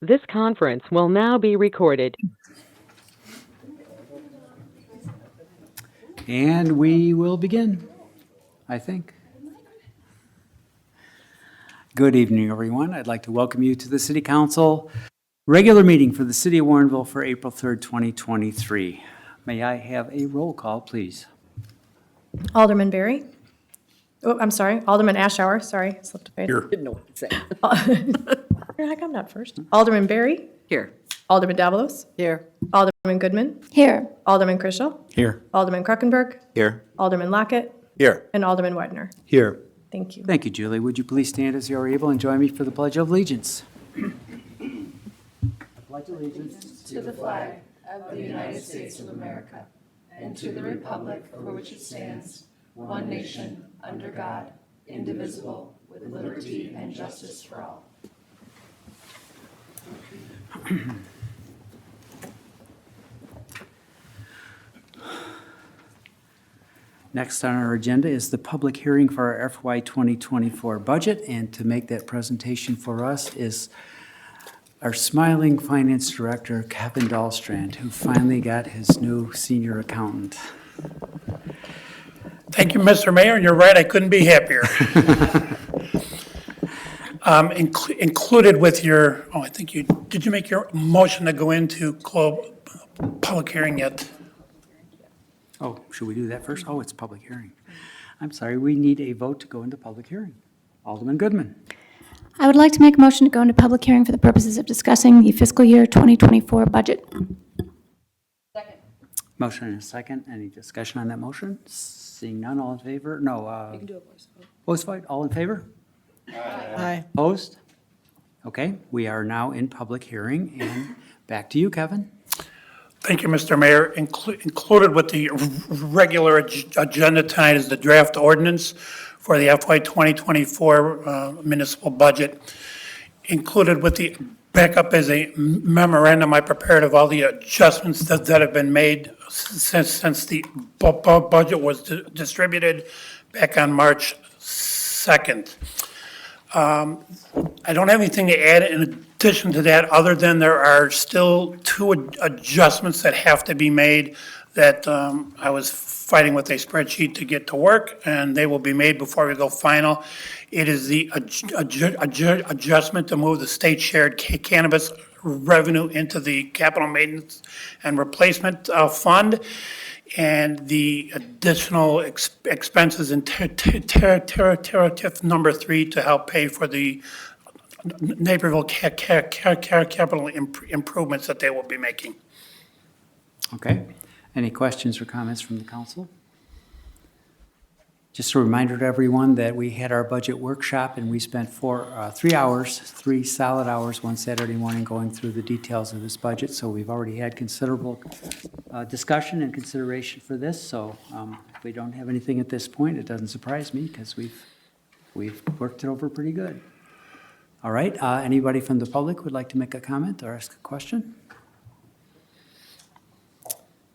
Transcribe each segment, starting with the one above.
This conference will now be recorded. And we will begin, I think. Good evening, everyone. I'd like to welcome you to the City Council regular meeting for the City of Warrenville for April 3rd, 2023. May I have a roll call, please? Alderman Berry. Oh, I'm sorry, Alderman Ashour, sorry, slipped a page. Here. Didn't know what to say. You're like, I'm not first. Alderman Berry, Here. Alderman Davalos, Here. Alderman Goodman, Here. Alderman Krischel, Here. Alderman Kruckenberg, Here. Alderman Lockett, Here. and Alderman Wedner. Here. Thank you. Thank you, Julie. Would you please stand as you are able and join me for the Pledge of Allegiance? Pledge allegiance to the flag of the United States of America and to the republic for which it stands, one nation, under God, indivisible, with liberty and justice for all. Next on our agenda is the public hearing for our FY 2024 budget, and to make that presentation for us is our smiling Finance Director, Kevin Dahlstrand, who finally got his new senior accountant. Thank you, Mr. Mayor, and you're right, I couldn't be happier. Included with your, I think did you make your motion to go into public hearing yet? Oh, should we do that first? Oh, it's public hearing. I'm sorry, we need a vote to go into public hearing. Alderman Goodman. I would like to make a motion to go into public hearing for the purposes of discussing the fiscal year 2024 budget. Motion and a second. Any discussion on that motion? Seeing none, all in favor? No. You can do a voice vote. Voice vote, all in favor? Aye. Opposed? Okay, we are now in public hearing, and back to you, Kevin. Thank you, Mr. Mayor. Included with the regular agenda tonight is the draft ordinance for the FY 2024 municipal budget. Included with the backup is a memorandum I prepared of all the adjustments that have been made since the budget was distributed back on March 2nd. I don't have anything to add in addition to that, other than there are still two adjustments that have to be made that I was fighting with a spreadsheet to get to work, and they will be made before we go final. It is the adjustment to move the state shared cannabis revenue into the capital maintenance and replacement fund, and the additional expenses in tariff number 3 to help pay for the Naperville capital improvements that they will be making. Okay. Any questions or comments from the council? Just a reminder to everyone that we had our budget workshop, and we spent 3 solid hours one Saturday morning going through the details of this budget. So we've already had considerable discussion and consideration for this. So if we don't have anything at this point, it doesn't surprise me, because we've worked it over pretty good. All right, anybody from the public would like to make a comment or ask a question?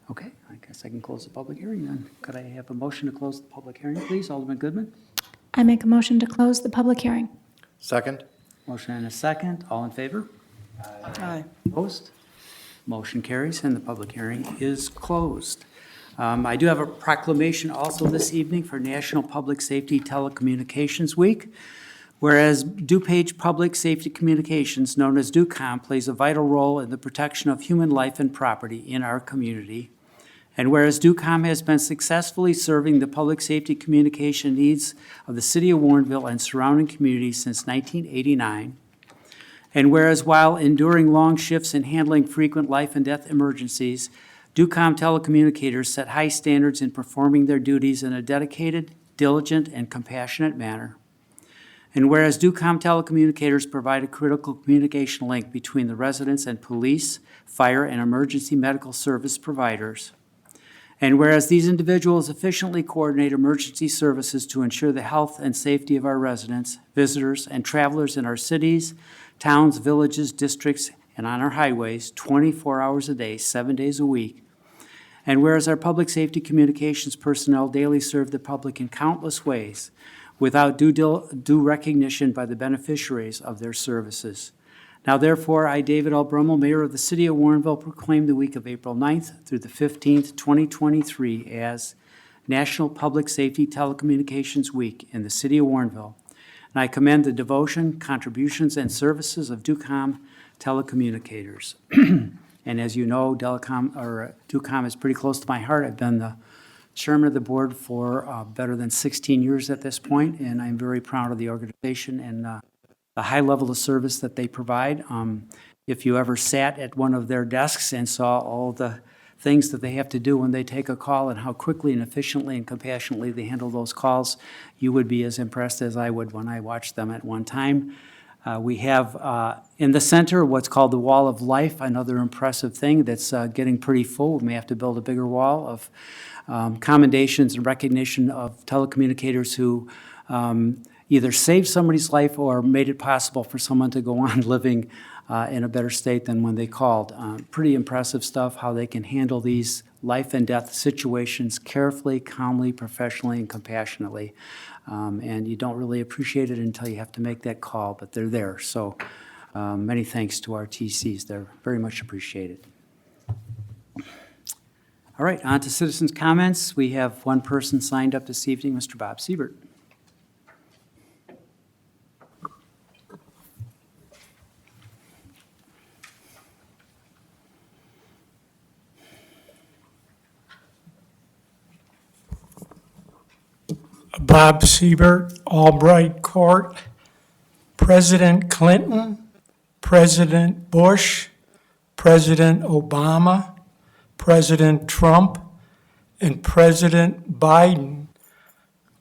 Okay, I guess I can close the public hearing then. Could I have a motion to close the public hearing, please? Alderman Goodman? I make a motion to close the public hearing. Second. Motion and a second. All in favor? Aye. Opposed? Motion carries and the public hearing is closed. I do have a proclamation also this evening for National Public Safety Telecommunications Week. Whereas DuPage Public Safety Communications, known as DUCOM, plays a vital role in the protection of human life and property in our community. And whereas DUCOM has been successfully serving the public safety communication needs of the city of Warrenville and surrounding communities since 1989. And whereas while enduring long shifts and handling frequent life and death emergencies, DUCOM telecommunicators set high standards in performing their duties in a dedicated, diligent, and compassionate manner. And whereas DUCOM telecommunicators provide a critical communication link between the residents and police, fire, and emergency medical service providers. And whereas these individuals efficiently coordinate emergency services to ensure the health and safety of our residents, visitors, and travelers in our cities, towns, villages, districts, and on our highways 24 hours a day, 7 days a week. And whereas our public safety communications personnel daily serve the public in countless ways, without due recognition by the beneficiaries of their services. Now therefore, I, David L. Brummel, Mayor of the City of Warrenville, proclaim the week of April 9th through the 15th, 2023 as National Public Safety Telecommunications Week in the City of Warrenville. And I commend the devotion, contributions, and services of DUCOM telecommunicators. And as you know, DUCOM is pretty close to my heart. I've been the chairman of the board for better than 16 years at this point, and I'm very proud of the organization and the high level of service that they provide. If you ever sat at one of their desks and saw all the things that they have to do when they take a call and how quickly and efficiently and compassionately they handle those calls, you would be as impressed as I would when I watched them at one time. We have in the center what's called the Wall of Life, another impressive thing that's getting pretty full. We may have to build a bigger wall of commendations and recognition of telecommunicators who either saved somebody's life or made it possible for someone to go on living in a better state than when they called. Pretty impressive stuff, how they can handle these life and death situations carefully, calmly, professionally, and compassionately. And you don't really appreciate it until you have to make that call, but they're there. So many thanks to our TCs. They're very much appreciated. All right, on to citizens' comments. We have one person signed up this evening, Mr. Bob Siebert. Bob Siebert, Albright Court, President Clinton, President Bush, President Obama, President Trump, and President Biden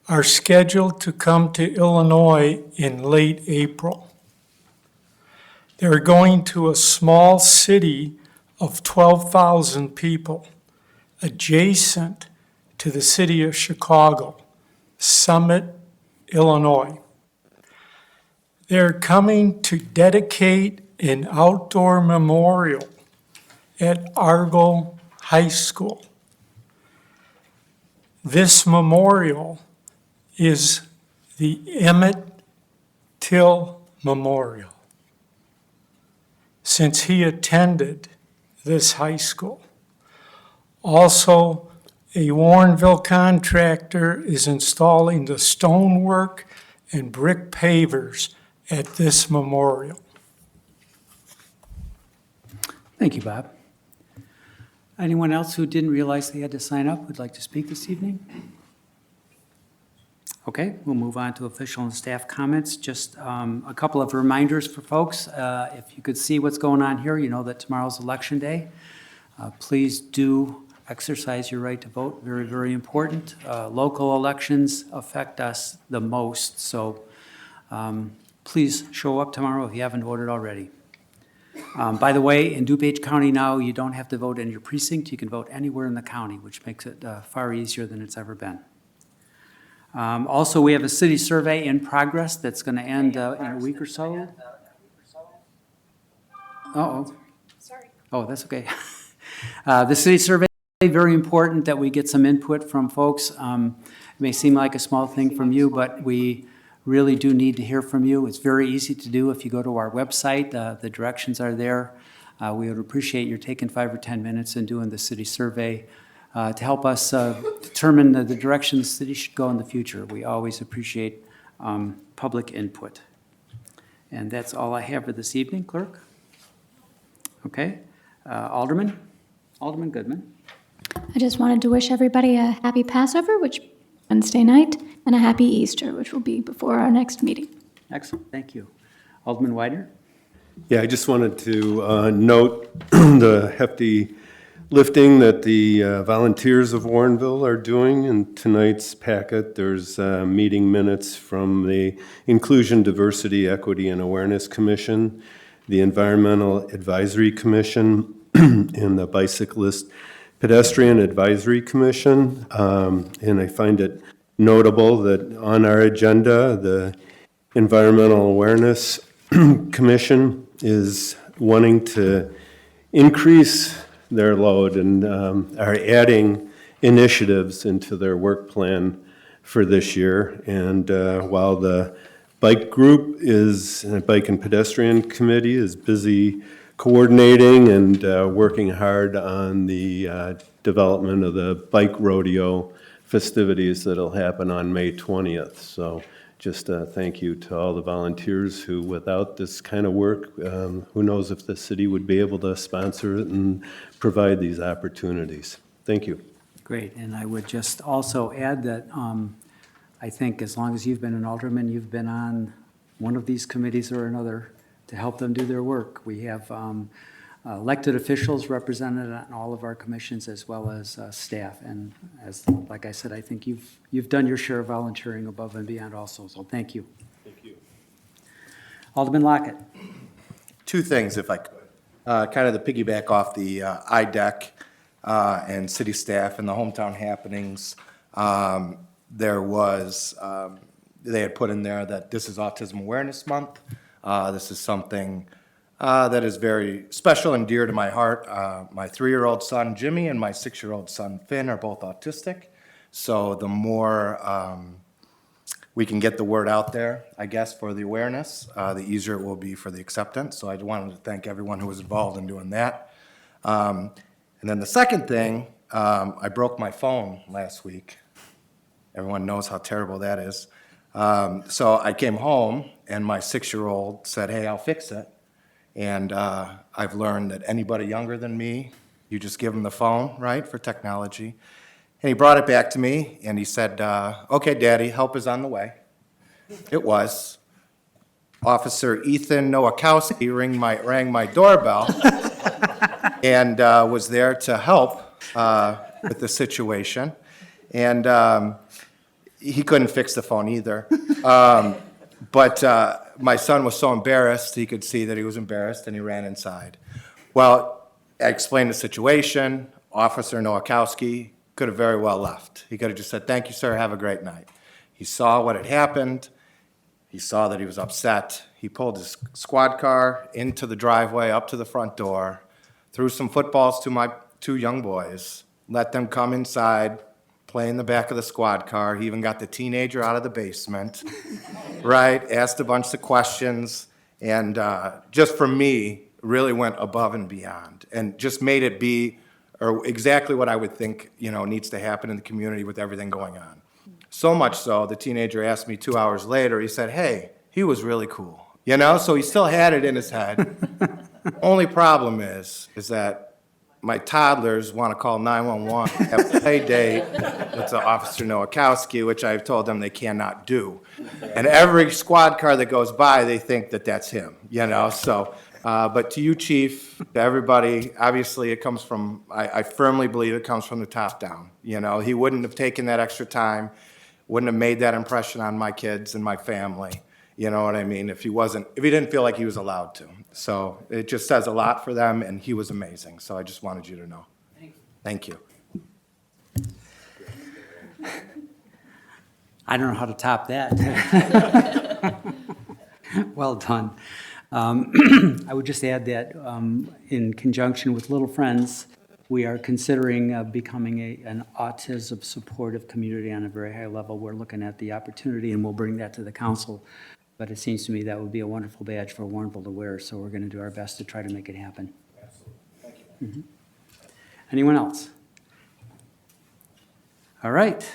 are scheduled to come to Illinois in late April. They're going to a small city of 12,000 people adjacent to the city of Chicago, Summit, Illinois. They're coming to dedicate an outdoor memorial at Argo High School. This memorial is the Emmett Till Memorial, since he attended this high school. Also, a Warrenville contractor is installing the stonework and brick pavers at this memorial. Thank you, Bob. Anyone else who didn't realize they had to sign up would like to speak this evening? Okay, we'll move on to official and staff comments. Just a couple of reminders for folks. If you could see what's going on here, you know that tomorrow's Election Day. Please do exercise your right to vote. Very, very important. Local elections affect us the most, so please show up tomorrow if you haven't voted already. By the way, in DuPage County now, you don't have to vote in your precinct. You can vote anywhere in the county, which makes it far easier than it's ever been. Also, we have a city survey in progress that's going to end in a week or so. Uh-oh. Sorry. Oh, that's okay. The city survey, very important that we get some input from folks. It may seem like a small thing from you, but we really do need to hear from you. It's very easy to do if you go to our website. The directions are there. We would appreciate your taking 5 or 10 minutes and doing the city survey to help us determine the direction the city should go in the future. We always appreciate public input. And that's all I have for this evening, Clerk. Okay. Alderman Goodman. I just wanted to wish everybody a happy Passover, which Wednesday night, and a happy Easter, which will be before our next meeting. Excellent, thank you. Alderman Widener? Yeah, I just wanted to note the hefty lifting that the volunteers of Warrenville are doing in tonight's packet. There's meeting minutes from the Inclusion, Diversity, Equity, and Awareness Commission, the Environmental Advisory Commission, and the Bicyclist Pedestrian Advisory Commission. And I find it notable that on our agenda, the Environmental Awareness Commission is wanting to increase their load and are adding initiatives into their work plan for this year. And while the Bike group Bike and Pedestrian Committee is busy coordinating and working hard on the development of the bike rodeo festivities that'll happen on May 20th. So just thank you to all the volunteers who, without this kind of work, who knows if the city would be able to sponsor it and provide these opportunities. Thank you. Great, and I would just also add that I think as long as you've been an alderman, you've been on one of these committees or another to help them do their work. We have elected officials represented on all of our commissions as well as staff. And like I said, I think you've done your share of volunteering above and beyond also, so thank you. Thank you. Alderman Lockett. Two things, if I could. Kind of the piggyback off the IDEC and city staff and the hometown happenings. There was, they had put in there that this is Autism Awareness Month. This is something that is very special and dear to my heart. My 3-year-old son, Jimmy, and my 6-year-old son, Finn, are both autistic. So the more we can get the word out there, I guess, for the awareness, the easier it will be for the acceptance. So I wanted to thank everyone who was involved in doing that. And then the second thing, I broke my phone last week. Everyone knows how terrible that is. So I came home, and my 6-year-old said, "Hey, I'll fix it." And I've learned that anybody younger than me, you just give them the phone, right, for technology. And he brought it back to me, and he said, "Okay, Daddy, help is on the way." It was. Officer Ethan Nowakowski rang my doorbell and was there to help with the situation. And he couldn't fix the phone either. But my son was so embarrassed, he could see that he was embarrassed, and he ran inside. Well, I explained the situation. Officer Nowakowski could have very well left. He could have just said, "Thank you, sir, have a great night." He saw what had happened. He saw that he was upset. He pulled his squad car into the driveway, up to the front door, threw some footballs to my 2 young boys, let them come inside, play in the back of the squad car. He even got the teenager out of the basement, right? Asked a bunch of questions, and just for me, really went above and beyond, and just made it be or exactly what I would think, needs to happen in the community with everything going on. So much so, the teenager asked me 2 hours later, he said, "Hey, he was really cool." So he still had it in his head. Only problem is that my toddlers want to call 911, have a play date with Officer Nowakowski, which I've told them they cannot do. And every squad car that goes by, they think that that's him, So, but to you, Chief, to everybody, obviously it comes from, I firmly believe it comes from the top down. He wouldn't have taken that extra time, wouldn't have made that impression on my kids and my family. You know what I mean? If he didn't feel like he was allowed to. So it just says a lot for them, and he was amazing. So I just wanted you to know. Thank you. I don't know how to top that. Well done. I would just add that in conjunction with Little Friends, we are considering becoming an autism supportive community on a very high level. We're looking at the opportunity, and we'll bring that to the council. But it seems to me that would be a wonderful badge for Warrenville to wear, so we're going to do our best to try to make it happen. Absolutely. Thank you. Mm-hmm. Anyone else? All right.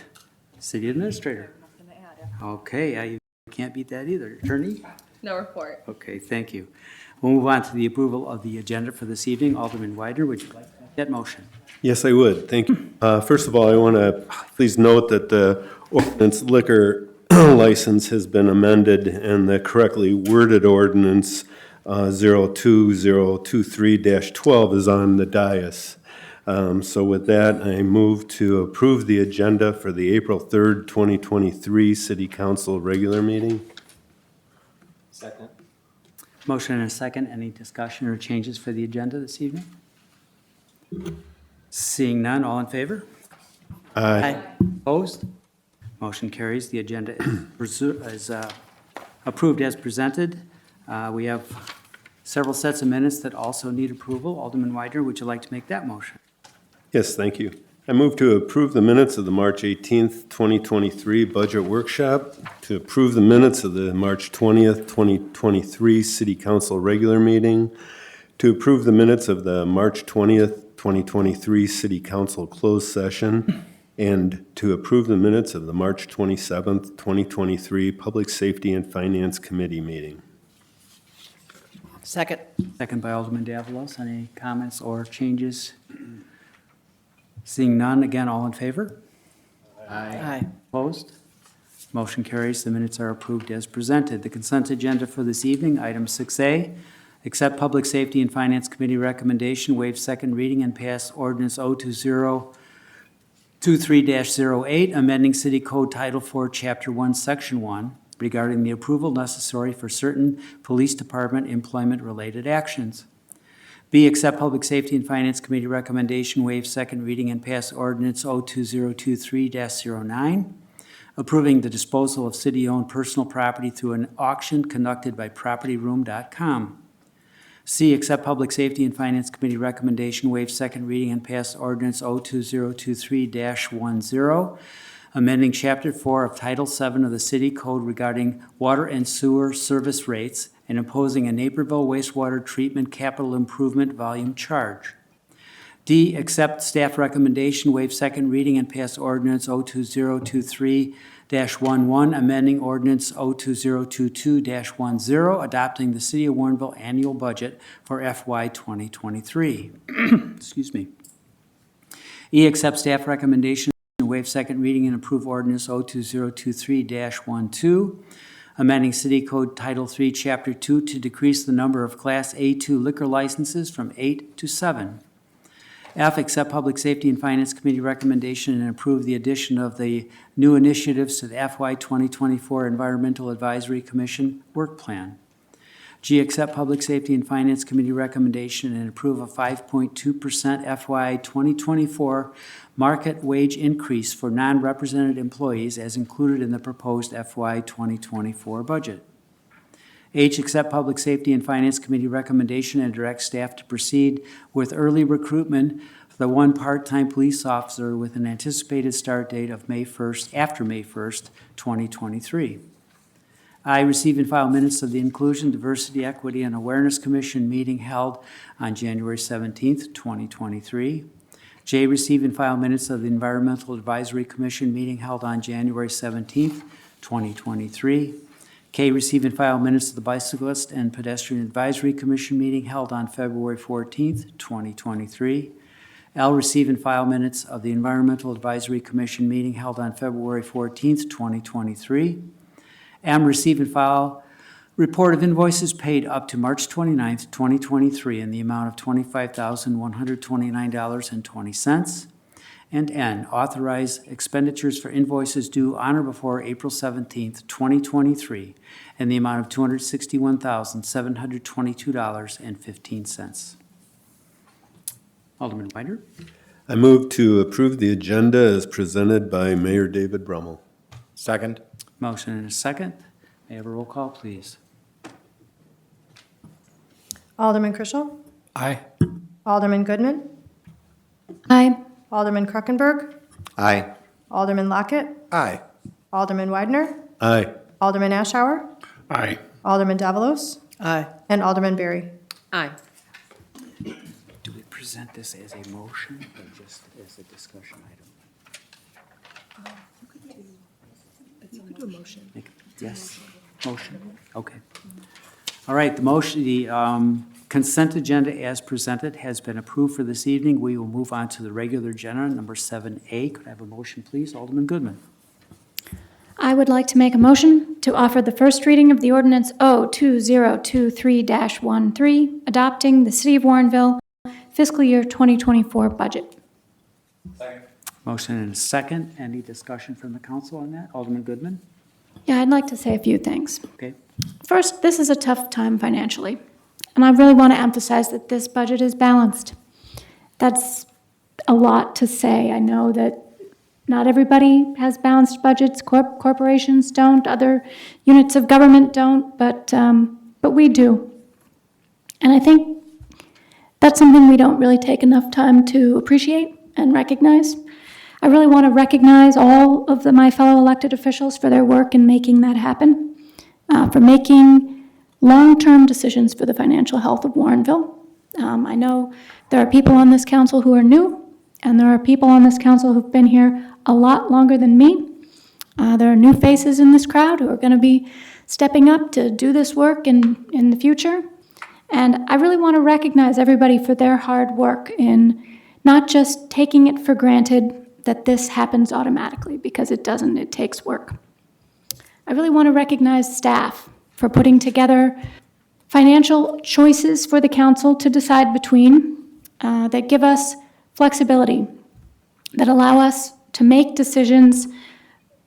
City Administrator. Okay, you can't beat that either. Attorney? No report. Okay, thank you. We'll move on to the approval of the agenda for this evening. Alderman Widener, would you like to make that motion? Yes, I would. Thank you. First of all, I want to please note that the ordinance liquor license has been amended, and the correctly worded ordinance 02023-12 is on the dais. So with that, I move to approve the agenda for the April 3rd, 2023 City Council regular meeting. Second. Motion and a second. Any discussion or changes for the agenda this evening? Seeing none, all in favor? Aye. Opposed? Motion carries. The agenda is approved as presented. We have several sets of minutes that also need approval. Alderman Widener, would you like to make that motion? Yes, thank you. I move to approve the minutes of the March 18th, 2023 Budget Workshop, to approve the minutes of the March 20th, 2023 City Council Regular Meeting, to approve the minutes of the March 20th, 2023 City Council Closed Session, and to approve the minutes of the March 27th, 2023 Public Safety and Finance Committee meeting. Second. Second by Alderman Davalos. Any comments or changes? Seeing none, again, all in favor? Aye. Opposed? Motion carries. The minutes are approved as presented. The consent agenda for this evening, item 6A, accept Public Safety and Finance Committee recommendation, waive second reading and pass ordinance 02023-08, amending City Code Title 4, Chapter 1, Section 1, regarding the approval necessary for certain police department employment-related actions. B, accept Public Safety and Finance Committee recommendation, waive second reading and pass ordinance 02023-09, approving the disposal of city-owned personal property through an auction conducted by PropertyRoom.com. C, accept Public Safety and Finance Committee recommendation, waive second reading and pass ordinance 02023-10, amending Chapter 4 of Title 7 of the City Code regarding water and sewer service rates and imposing a Naperville wastewater treatment capital improvement volume charge. D, accept staff recommendation, waive second reading and pass ordinance 02023-11, amending ordinance 02022-10, adopting the City of Warrenville annual budget for FY 2023. Excuse me. E, accept staff recommendation, waive second reading and approve ordinance 02023-12, amending City Code Title 3, Chapter 2 to decrease the number of Class A2 liquor licenses from 8 to 7. F, accept Public Safety and Finance Committee recommendation and approve the addition of the new initiatives to the FY 2024 Environmental Advisory Commission Work Plan. G, accept Public Safety and Finance Committee recommendation and approve a 5.2% FY 2024 market wage increase for non-represented employees as included in the proposed FY 2024 budget. H, accept Public Safety and Finance Committee recommendation and direct staff to proceed with early recruitment for the one part-time police officer with an anticipated start date of May 1st, after May 1st, 2023. I, receive and file minutes of the Inclusion, Diversity, Equity, and Awareness Commission meeting held on January 17th, 2023. J, receive and file minutes of the Environmental Advisory Commission meeting held on January 17th, 2023. K, receive and file minutes of the Bicyclist and Pedestrian Advisory Commission meeting held on February 14th, 2023. L, receive and file minutes of the Environmental Advisory Commission meeting held on February 14th, 2023. M, receive and file report of invoices paid up to March 29th, 2023 in the amount of $25,129.20. And N, authorize expenditures for invoices due on or before April 17th, 2023 in the amount of $261,722.15. Alderman Weider? I move to approve the agenda as presented by Mayor David Brummel. Second? Motion and a second. May I have a roll call, please? Alderman Krischel? Aye. Alderman Goodman? Aye. Alderman Kruckenberg? Aye. Alderman Lockett? Aye. Alderman Widener? Aye. Alderman Ashour? Aye. Alderman Davalos? Aye. And Alderman Berry. Aye. Do we present this as a motion or just as a discussion item? Yes, motion, okay. All right, the motion, the consent agenda as presented has been approved for this evening. We will move on to the regular agenda, number 7A. Could I have a motion, please? Alderman Goodman. I would like to make a motion to offer the first reading of the ordinance O2023-13, adopting the City of Warrenville fiscal year 2024 budget. Motion and a second. Any discussion from the council on that? Alderman Goodman? Yeah, I'd like to say a few things. Okay. First, this is a tough time financially, and I really want to emphasize that this budget is balanced. That's a lot to say. I know that not everybody has balanced budgets. Corporations don't, other units of government don't, but we do. And I think that's something we don't really take enough time to appreciate. and recognize. I really want to recognize all of my fellow elected officials for their work in making that happen, for making long-term decisions for the financial health of Warrenville. I know there are people on this council who are new, and there are people on this council who've been here a lot longer than me. There are new faces in this crowd who are going to be stepping up to do this work in the future. And I really want to recognize everybody for their hard work in not just taking it for granted that this happens automatically, because it doesn't, it takes work. I really want to recognize staff for putting together financial choices for the council to decide between that give us flexibility, that allow us to make decisions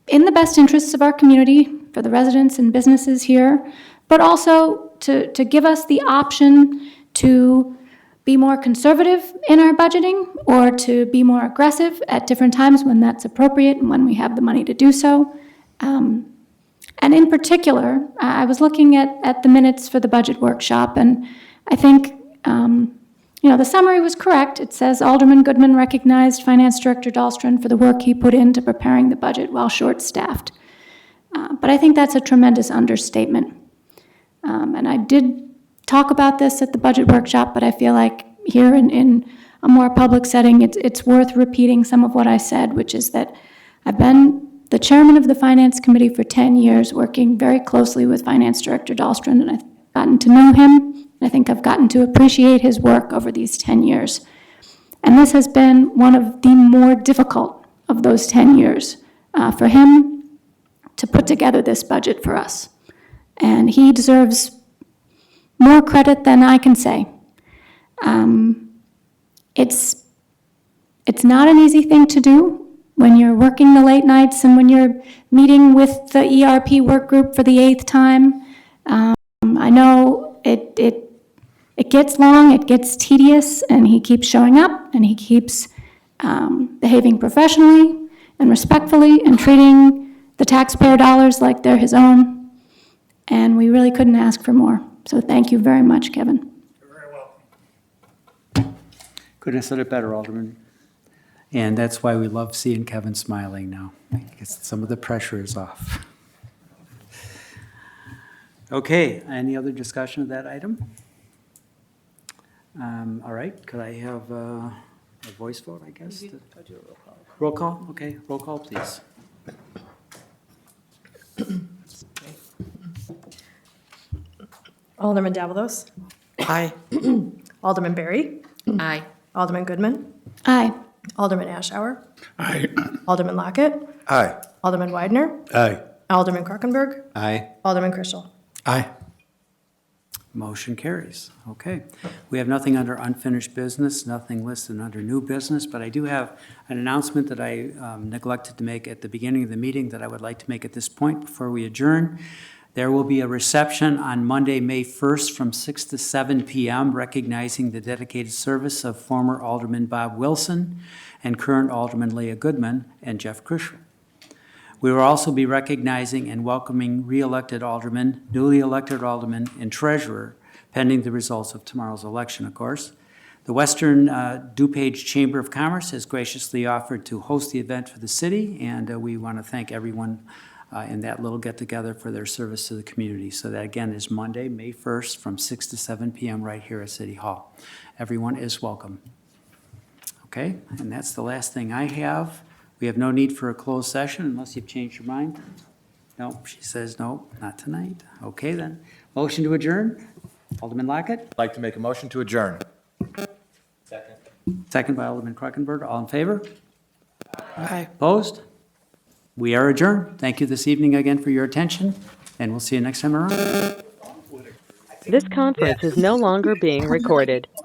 in the best interests of our community, for the residents and businesses here, but also to give us the option to be more conservative in our budgeting or to be more aggressive at different times when that's appropriate and when we have the money to do so. And in particular, I was looking at the minutes for the budget workshop, and I think, the summary was correct. It says Alderman Goodman recognized Finance Director Dahlstrom for the work he put into preparing the budget while short-staffed. But I think that's a tremendous understatement. And I did talk about this at the budget workshop, but I feel like here in a more public setting, it's worth repeating some of what I said, which is that I've been the chairman of the Finance Committee for 10 years, working very closely with Finance Director Dahlstrom, and I've gotten to know him. I think I've gotten to appreciate his work over these 10 years. And this has been one of the more difficult of those 10 years for him to put together this budget for us. And he deserves more credit than I can say. It's not an easy thing to do when you're working the late nights and when you're meeting with the ERP work group for the 8th time. I know it gets long, it gets tedious, and he keeps showing up, and he keeps behaving professionally and respectfully and treating the taxpayer dollars like they're his own. And we really couldn't ask for more. So thank you very much, Kevin. You're very welcome. Couldn't have said it better, Alderman. And that's why we love seeing Kevin smiling now, because some of the pressure is off. Okay, any other discussion of that item? All right, could I have a voice vote, I guess? Roll call, okay, roll call, please. Alderman Davalos. Aye. Alderman Berry. Aye. Alderman Goodman. Aye. Alderman Ashour. Aye. Alderman Lockett. Aye. Alderman Widener. Aye. Alderman Krokenberg. Aye. Alderman Chrisell. Aye. Motion carries. Okay. We have nothing under unfinished business, nothing listed under new business, but I do have an announcement that I neglected to make at the beginning of the meeting that I would like to make at this point before we adjourn. There will be a reception on Monday, May 1st from 6 to 7 p.m. recognizing the dedicated service of former Alderman Bob Wilson and current Alderman Leah Goodman and Jeff Chrisell. We will also be recognizing and welcoming re-elected aldermen, newly elected aldermen, and treasurer, pending the results of tomorrow's election, of course. The Western DuPage Chamber of Commerce has graciously offered to host the event for the city, and we want to thank everyone in that little get-together for their service to the community. So that, again, is Monday, May 1st, from 6 to 7 p.m. right here at City Hall. Everyone is welcome. Okay, and that's the last thing I have. We have no need for a closed session unless you've changed your mind. No, she says no, not tonight. Okay, then. Motion to adjourn. Alderman Lockett, I'd like to make a motion to adjourn. second by Alderman Krokenberg. All in favor? Aye. Opposed? We are adjourned. Thank you this evening again for your attention, and we'll see you next time around. This conference is no longer being recorded.